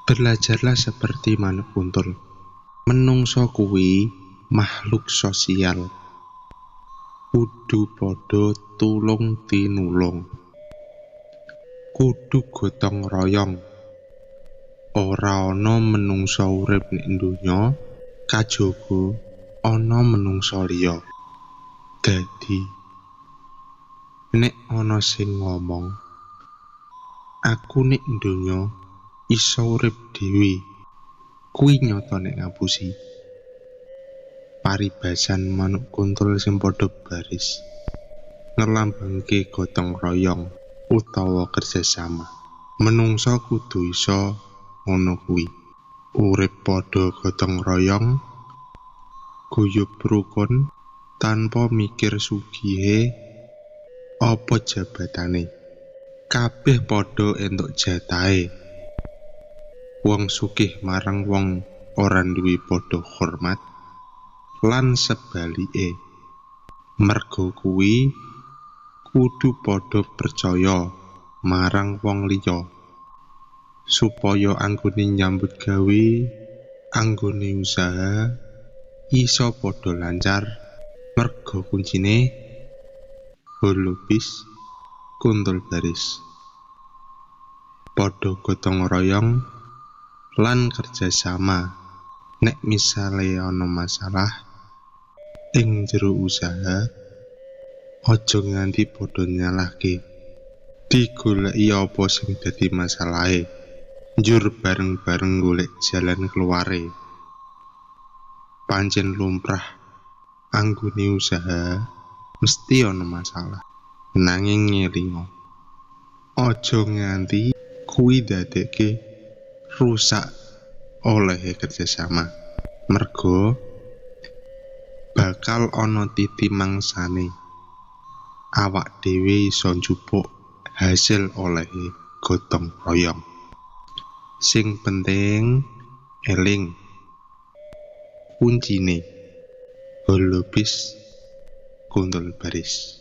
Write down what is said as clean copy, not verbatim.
Belajarlah seperti manuk kuntul. Menungso kuwi makhluk sosial. Kudu padha tulung tinulung. Kudu gotong royong. Ora ana menungso urip ning donya kajaba ana menungso liya. Dadi nek ana sing ngomong, aku nek donya iso urip dhewe, kuwi nyata nek ngapusi. Paribasan manuk kuntul sing padha baris ngelambangke gotong royong utawa kerjasama. Menungso kudu iso ngono kuwi, urip padha gotong royong, guyub rukun tanpa mikir sugihe apa jabatane. Kabeh padha entuk jatahe. Wong sugih marang wong ora duwe padha hormat lan sebalike. Merga kuwi kudu padha percaya marang wong liya supaya anggone nyambut gawe, anggone usaha iso padha lancar. Merga kuncine holopis kuntul baris, padha gotong royong lan kerjasama. Nek misale ana masalah ing jero usaha, aja nganti padha nyalahke. Digoleki apa sing dadi masalahe, njur bareng-bareng golek jalan keluare. Pancen lumrah anggone usaha mesti ana masalah, nanging ngelingo aja nganti kuwi dadekke rusak olehe kerjasama. Merga bakal ana titi mangsane awak dhewe iso njupuk hasil olehe gotong royong. Sing penting eling kuncine holopis kuntul baris.